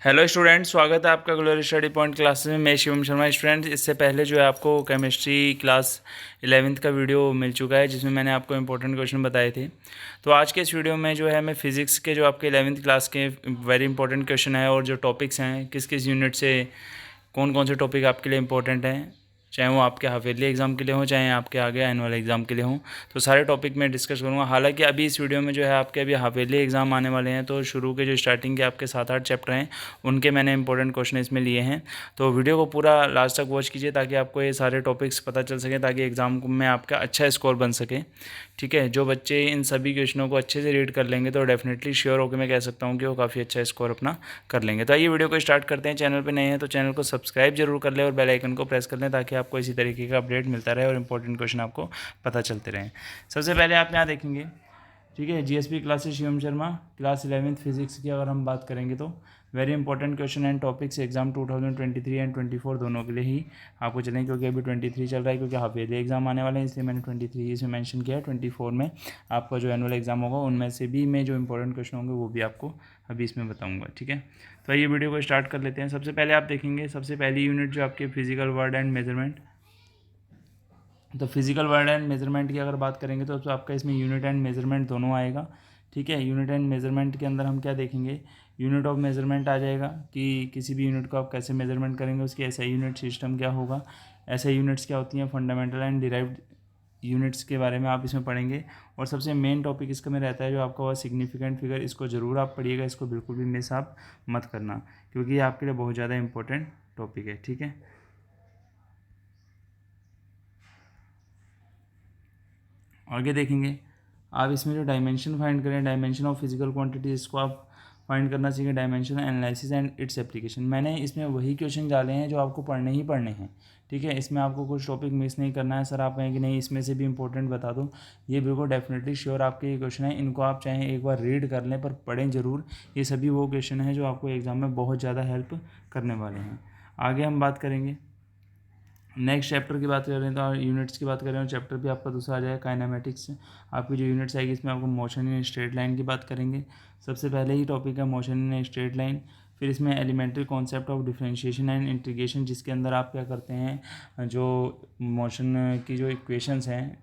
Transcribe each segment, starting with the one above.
Hello student, स्वागत है आपका ग्लोरी स्टडी पॉइंट क्लासेस में। मैं शिवम शर्मा। स्टूडेंट, इससे पहले जो है आपको केमिस्ट्री क्लास 11th का वीडियो मिल चुका है जिसमें मैंने आपको इंपॉर्टेंट क्वेश्चन बताए थे। तो आज के इस वीडियो में जो है मैं फिज़िक्स के जो आपके 11th क्लास के वेरी इंपॉर्टेंट क्वेश्चन है और जो टॉपिक्स हैं किस किस यूनिट से कौन कौन से टॉपिक आपके लिए इंपॉर्टेंट हैं, चाहे वो आपके हाफ ईयरली एग्ज़ाम के लिए हो चाहे आपके आगे एनुअल एग्ज़ाम के लिए हो, तो सारे टॉपिक मैं डिस्कस करूँगा। हालांकि अभी इस वीडियो में जो है आपके अभी हाफ ईयरली एग्ज़ाम आने वाले हैं, तो शुरू के जो स्टार्टिंग के आपके 7-8 चैप्टर हैं उनके मैंने इंपॉर्टेंट क्वेश्चन इसमें लिए हैं। तो वीडियो को पूरा लास्ट तक वॉच कीजिए ताकि आपको ये सारे टॉपिक्स पता चल सकें, ताकि एग्ज़ाम में आपका अच्छा स्कोर बन सके। ठीक है, जो बच्चे इन सभी क्वेश्चनों को अच्छे से रीड कर लेंगे तो डेफिनेटली श्योर होकर मैं कह सकता हूँ कि वो काफ़ी अच्छा स्कोर अपना कर लेंगे। तो आइए वीडियो को स्टार्ट करते हैं। चैनल पे नए हैं तो चैनल को सब्सक्राइब जरूर कर लें और बेल आइकन को प्रेस कर लें ताकि आपको इसी तरीके का अपडेट मिलता रहे और इंपॉर्टेंट क्वेश्चन आपको पता चलते रहें। सबसे पहले आप यहाँ देखेंगे, ठीक है, GSP classes Shivam Sharma class 11th physics की अगर हम बात करेंगे तो very important question and topics exam 2023 and 24 दोनों के लिए ही आपको चलें, क्योंकि अभी 23 चल रहा है, क्योंकि हाफ ईयरली एग्जाम आने वाले हैं, इसलिए मैंने 23 इसमें मेंशन किया है। 24 में आपका जो एनुअल एग्जाम होगा उनमें से भी मैं जो इंपॉर्टेंट क्वेश्चन होंगे वो भी आपको अभी इसमें बताऊँगा। ठीक है, तो ये वीडियो को स्टार्ट कर लेते हैं। सबसे पहले आप देखेंगे, सबसे पहली यूनिट जो आपके फिजिकल वर्ड एंड मेजरमेंट। तो फिजिकल वर्ड एंड मेजरमेंट की अगर बात करेंगे तो आपका इसमें यूनिट एंड मेजरमेंट दोनों आएगा। ठीक है, यूनिट एंड मेजरमेंट के अंदर हम क्या देखेंगे, यूनिट ऑफ मेजरमेंट आ जाएगा कि किसी भी यूनिट को आप कैसे मेजरमेंट करेंगे, उसकी ऐसा यूनिट सिस्टम क्या होगा, ऐसे यूनिट्स क्या होती हैं, फंडामेंटल एंड डिराइव्ड यूनिट्स के बारे में आप इसमें पढ़ेंगे। और सबसे मेन टॉपिक इसका में रहता है जो आपका वह सिग्निफिकेंट फिगर, इसको ज़रूर आप पढ़िएगा, इसको बिल्कुल भी मिस आप मत करना, क्योंकि ये आपके लिए बहुत ज़्यादा इंपॉर्टेंट टॉपिक है। ठीक है, आगे देखेंगे आप इसमें जो डायमेंशन फाइंड करें, डायमेंशन ऑफ फिजिकल क्वांटिटी, इसको आप फाइंड करना चाहिए। Dimension analysis and its application, मैंने इसमें वही क्वेश्चन डाले हैं जो आपको पढ़ने ही पढ़ने हैं। ठीक है, इसमें आपको कुछ टॉपिक मिस नहीं करना है। सर आप कहें कि नहीं इसमें से भी इंपॉर्टेंट बता दो, ये बिल्कुल डेफिनेटली श्योर आपके ये क्वेश्चन है, इनको आप चाहें एक बार रीड कर लें पर पढ़ें ज़रूर। ये सभी वो क्वेश्चन हैं जो आपको एग्ज़ाम में बहुत ज़्यादा हेल्प करने वाले हैं। आगे हम बात करेंगे नेक्स्ट चैप्टर की बात करें तो यूनिट्स की बात करें तो चैप्टर भी आपका दूसरा आ जाएगा काइनेमेटिक्स। आपकी जो यूनिट्स आएगी इसमें आपको मोशन इन स्ट्रेट लाइन की बात करेंगे। सबसे पहले ही टॉपिक है मोशन इन स्ट्रेट लाइन। फिर इसमें elementary concept of differentiation and integration, जिसके अंदर आप क्या करते हैं, जो मोशन की जो इक्वेशंस हैं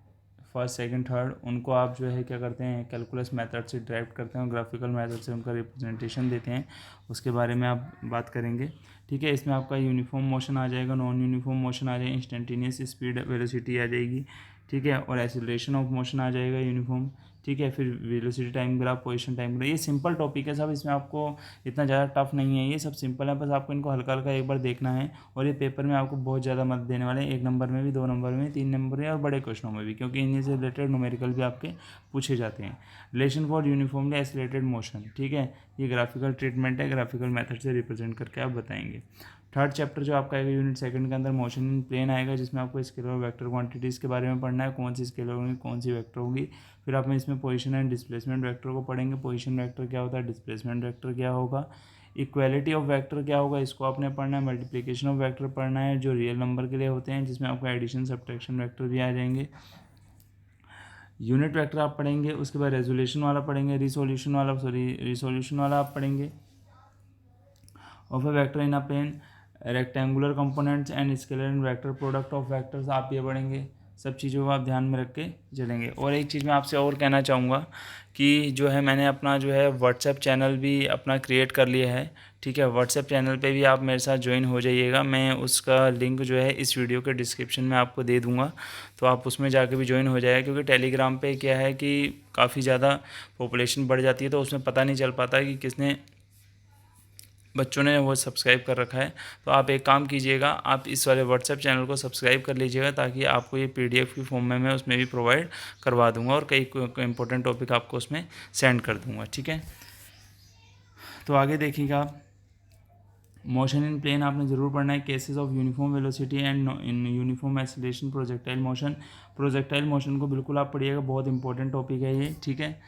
फर्स्ट सेकंड थर्ड, उनको आप जो है क्या करते हैं, कैलकुलस मेथड से ड्राइव करते हैं और ग्राफिकल मेथड से उनका रिप्रेजेंटेशन देते हैं, उसके बारे में आप बात करेंगे। ठीक है, इसमें आपका यूनिफॉर्म मोशन आ जाएगा, नॉन यूनिफॉर्म मोशन आ जाएगा, इंस्टेंटेनियस स्पीड वेलोसिटी आ जाएगी। ठीक है, और एक्सीलरेशन ऑफ मोशन आ जाएगा यूनिफॉर्म। ठीक है, फिर velocity time graph, position time graph, ये सिंपल टॉपिक है सब, इसमें आपको इतना ज़्यादा टफ नहीं है, ये सब सिंपल है, बस आपको इनको हल्का हल्का एक बार देखना है। और ये पेपर में आपको बहुत ज़्यादा मत देने वाले हैं, 1 नंबर में भी, 2 नंबर में, 3 नंबर में और बड़े क्वेश्चनों में भी, क्योंकि इन्हीं से रिलेटेड न्यूमेरिकल भी आपके पूछे जाते हैं। Relation for uniformly accelerated motion, ठीक है, ये ग्राफिकल ट्रीटमेंट है, ग्राफिकल मेथड से रिप्रेजेंट करके आप बताएंगे। थर्ड चैप्टर जो आपका आएगा यूनिट सेकंड के अंदर मोशन इन प्लेन आएगा, जिसमें आपको स्केलर वेक्टर क्वांटिटीज़ के बारे में पढ़ना है, कौन सी स्केलर होगी कौन सी वेक्टर होगी। फिर आप इसमें पोजीशन एंड डिस्प्लेसमेंट वेक्टर को पढ़ेंगे, पोजीशन वेक्टर क्या होता है, डिस्प्लेसमेंट वेक्टर क्या होगा, इक्वालिटी ऑफ वेक्टर क्या होगा, इसको आपने पढ़ना है, मल्टीप्लिकेशन ऑफ वेक्टर पढ़ना है जो रियल नंबर के लिए होते हैं, जिसमें आपको एडिशन सब्ट्रैक्शन वेक्टर भी आ जाएंगे। यूनिट वेक्टर आप पढ़ेंगे, उसके बाद रेजोल्यूशन वाला पढ़ेंगे, रिसोल्यूशन वाला आप पढ़ेंगे, of a vector in a plane, rectangular components and scalar and vector product of vectors आप ये पढ़ेंगे। सब चीज़ों को आप ध्यान में रख के चलेंगे। और एक चीज़ मैं आपसे और कहना चाहूँगा कि जो है मैंने अपना जो है व्हाट्सएप चैनल भी अपना क्रिएट कर लिया है। ठीक है, व्हाट्सएप चैनल पे भी आप मेरे साथ ज्वाइन हो जाइएगा, मैं उसका लिंक जो है इस वीडियो के डिस्क्रिप्शन में आपको दे दूँगा, तो आप उसमें जाके भी ज्वाइन हो जाएगा। क्योंकि टेलीग्राम पे क्या है कि काफ़ी ज़्यादा पॉपुलेशन बढ़ जाती है, तो उसमें पता नहीं चल पाता कि किसने बच्चों ने वो सब्सक्राइब कर रखा है। तो आप एक काम कीजिएगा, आप इस वाले व्हाट्सएप चैनल को सब्सक्राइब कर लीजिएगा, ताकि आपको ये पीडीएफ की फॉर्म में मैं उसमें भी प्रोवाइड करवा दूंगा और कई इंपॉर्टेंट टॉपिक आपको उसमें सेंड कर दूंगा। ठीक है, तो आगे देखिएगा, मोशन इन प्लेन आपने ज़रूर पढ़ना है, cases of uniform velocity and in uniform acceleration, projectile motion को बिल्कुल आप पढ़िएगा, बहुत इंपॉर्टेंट टॉपिक है ये। ठीक है,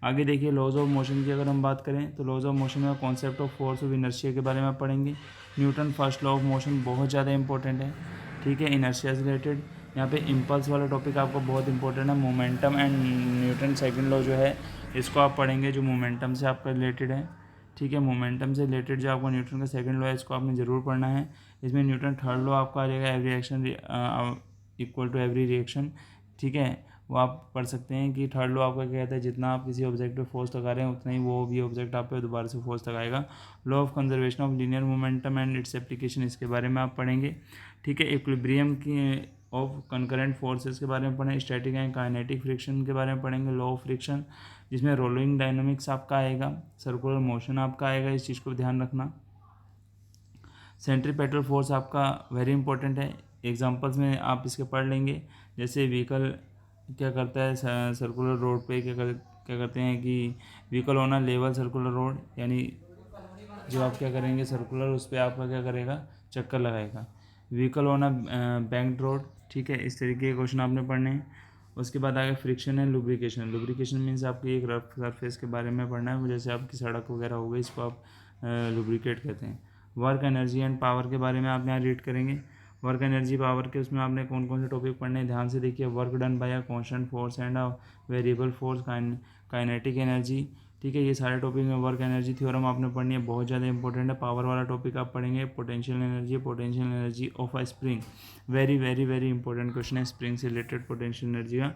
आगे देखिए लॉज ऑफ मोशन की अगर हम बात करें तो लॉज ऑफ मोशन में concept of force of inertia के बारे में पढ़ेंगे। Newton first law of motion बहुत ज़्यादा इंपॉर्टेंट है। ठीक है, इनर्शिया से रिलेटेड यहाँ पे इम्पल्स वाला टॉपिक आपको बहुत इंपॉर्टेंट है। Momentum and Newton second law जो है इसको आप पढ़ेंगे, जो मोमेंटम से आपका रिलेटेड है। ठीक है। मोमेंटम से रिलेटेड जो आपको न्यूटन का सेकंड लॉ है इसको आपने ज़रूर पढ़ना है। इसमें न्यूटन थर्ड लॉ आपका आ जाएगा, every action equal to every reaction, ठीक है। वो आप पढ़ सकते हैं कि थर्ड लॉ आपका क्या कहता है, जितना आप किसी ऑब्जेक्ट पे फोर्स लगा रहे हैं उतना ही वो भी ऑब्जेक्ट आप पे दोबारा से फोर्स लगाएगा। Law of conservation of linear momentum and its application, इसके बारे में आप पढ़ेंगे, ठीक है। इक्विलिब्रियम की ऑफ कंकरेंट फोर्सेस के बारे में पढ़ें, स्टैटिक एंड काइनेटिक फ्रिक्शन के बारे में पढ़ेंगे, लॉ ऑफ फ्रिक्शन जिसमें रोलिंग डायनामिक्स आपका आएगा, सर्कुलर मोशन आपका आएगा, इस चीज़ को ध्यान रखना। सेंट्रीपेटल फोर्स आपका वेरी इंपॉर्टेंट है, एग्जांपल्स में आप इसके पढ़ लेंगे। जैसे व्हीकल क्या करता है सर्कुलर रोड पे, क्या करते हैं कि व्हीकल होना लेवल सर्कुलर रोड, यानी जो आप क्या करेंगे सर्कुलर उस पर आपका क्या करेगा, चक्कर लगाएगा। व्हीकल होना बैंक्ड रोड, ठीक है। इस तरीके के क्वेश्चन आपने पढ़ने हैं। उसके बाद आगे friction and lubrication. Lubrication means आपकी एक रफ सरफेस के बारे में पढ़ना है, जैसे आपकी सड़क वगैरह हो गई, इसको आप लुब्रिकेट कहते हैं। वर्क एनर्जी एंड पावर के बारे में आप यहाँ रीड करेंगे। वर्क एनर्जी पावर के उसमें आपने कौन कौन से टॉपिक पढ़ने हैं ध्यान से देखिए। Work done by a constant force and a variable force, kinetic energy, ठीक है। ये सारे टॉपिक में वर्क एनर्जी थ्योरम आपने पढ़नी है, बहुत ज़्यादा इंपॉर्टेंट है। पावर वाला टॉपिक आप पढ़ेंगे, potential energy of a spring, very very very important question है स्प्रिंग से रिलेटेड, पोटेंशियल एनर्जी का।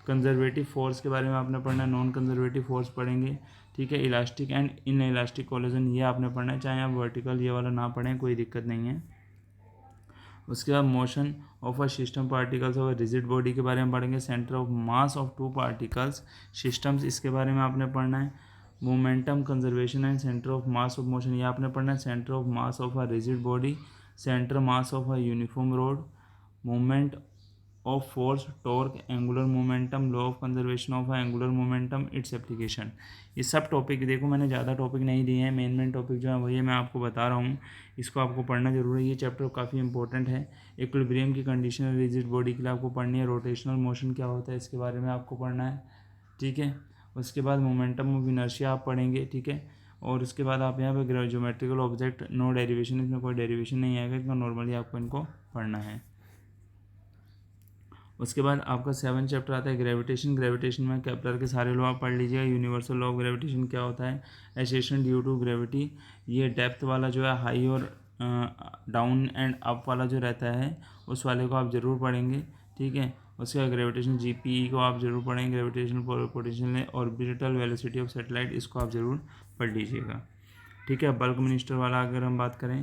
कंजर्वेटिव फोर्स के बारे में आपने पढ़ना है, नॉन कंजर्वेटिव फोर्स पढ़ेंगे, ठीक है। Elastic and in elastic collision ये आपने पढ़ना है, चाहे आप वर्टिकल ये वाला ना पढ़ें कोई दिक्कत नहीं है। उसके बाद motion of a system particles और रिजिड बॉडी के बारे में पढ़ेंगे। Centre of mass of two particles systems, इसके बारे में आपने पढ़ना है। Momentum conservation and centre of mass of motion ये आपने पढ़ना है। Centre of mass of a rigid body, centre mass of a uniform road, moment of force, torque, angular momentum, law of conservation of angular momentum, its application. ये सब topic देखो मैंने ज़्यादा topic नहीं दिए हैं, मेन टॉपिक जो है वही मैं आपको बता रहा हूँ, इसको आपको पढ़ना जरूरी है। ये चैप्टर काफ़ी इंपॉर्टेंट है। इक्विलिब्रियम की कंडीशन रिजिड बॉडी के लिए आपको पढ़नी है। रोटेशनल मोशन क्या होता है इसके बारे में आपको पढ़ना है, ठीक है। उसके बाद मोमेंटम ऑफ इनर्शिया आप पढ़ेंगे, ठीक है। और उसके बाद आप यहाँ पे ज्योमेट्रिकल ऑब्जेक्ट, नो डेरिवेशन, इसमें कोई डेरिवेशन नहीं आएगा, इतना नॉर्मली आपको इनको पढ़ना है। उसके बाद आपका 7 चैप्टर आता है ग्रेविटेशन। ग्रेविटेशन में केपलर के सारे लॉ आप पढ़ लीजिएगा। यूनिवर्सल लॉ ऑफ ग्रेविटेशन क्या होता है, एसेशन ड्यू टू ग्रेविटी, ये डेप्थ वाला जो है हाई और डाउन एंड अप वाला जो रहता है उस वाले को आप ज़रूर पढ़ेंगे, ठीक है। उसके बाद ग्रेविटेशन जीपीई को आप ज़रूर पढ़ेंगे, gravitational potential orbital velocity of satellite, इसको आप ज़रूर पढ़ लीजिएगा, ठीक है। बल्क मिनिस्टर वाला अगर हम बात करें,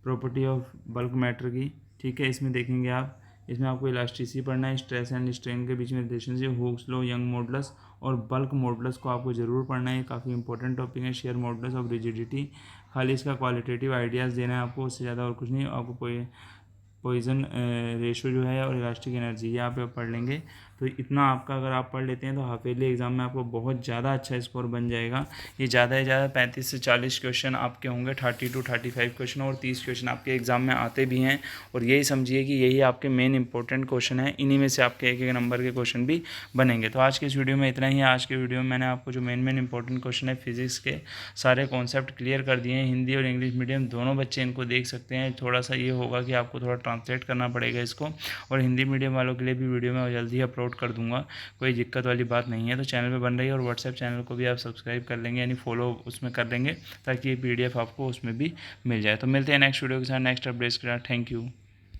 प्रॉपर्टी ऑफ बल्क मैटर की, ठीक है। इसमें देखेंगे आप, इसमें आपको इलास्टिसिटी पढ़ना है, स्ट्रेस एंड स्ट्रेन के बीच में relationship, Hooke's law, young modulus और बल्क मॉडुलस को आपको ज़रूर पढ़ना है। काफ़ी इंपॉर्टेंट टॉपिक है। शेयर मॉडुलस ऑफ रिजिडिटी, खाली इसका क्वालिटेटिव आइडियाज़ देना है आपको, उससे ज़्यादा और कुछ नहीं। आपको कोई पॉइजन रेशो जो है और इलास्टिक एनर्जी ये आप पढ़ लेंगे, तो इतना आपका अगर आप पढ़ लेते हैं तो हाफ ईयरली एग्जाम में आपको बहुत ज़्यादा अच्छा स्कोर बन जाएगा। ये ज़्यादा से ज़्यादा 35 से 40 क्वेश्चन आपके होंगे, 30 to 35 क्वेश्चन, और 30 क्वेश्चन आपके एग्जाम में आते भी हैं। और यही समझिए कि यही आपके मेन इंपॉर्टेंट क्वेश्चन है, इन्हीं में से आपके एक नंबर के क्वेश्चन भी बनेंगे। तो आज के इस वीडियो में इतना ही है। आज के वीडियो में मैंने आपको जो मेन इंपॉर्टेंट क्वेश्चन है फिजिक्स के सारे कॉन्सेप्ट क्लियर कर दिए हैं। हिंदी और इंग्लिश मीडियम दोनों बच्चे इनको देख सकते हैं। थोड़ा सा ये होगा कि आपको थोड़ा ट्रांसलेट करना पड़ेगा इसको, और हिंदी मीडियम वालों के लिए भी वीडियो मैं जल्दी अपलोड कर दूंगा, कोई दिक्कत वाली बात नहीं है। तो चैनल पे बन रही है, और व्हाट्सएप चैनल को भी आप सब्सक्राइब कर लेंगे, यानी फॉलो उसमें कर लेंगे, ताकि ये PDF आपको उसमें भी मिल जाए। तो मिलते हैं नेक्स्ट वीडियो के साथ, नेक्स्ट अपडेट्स के साथ। Thank you.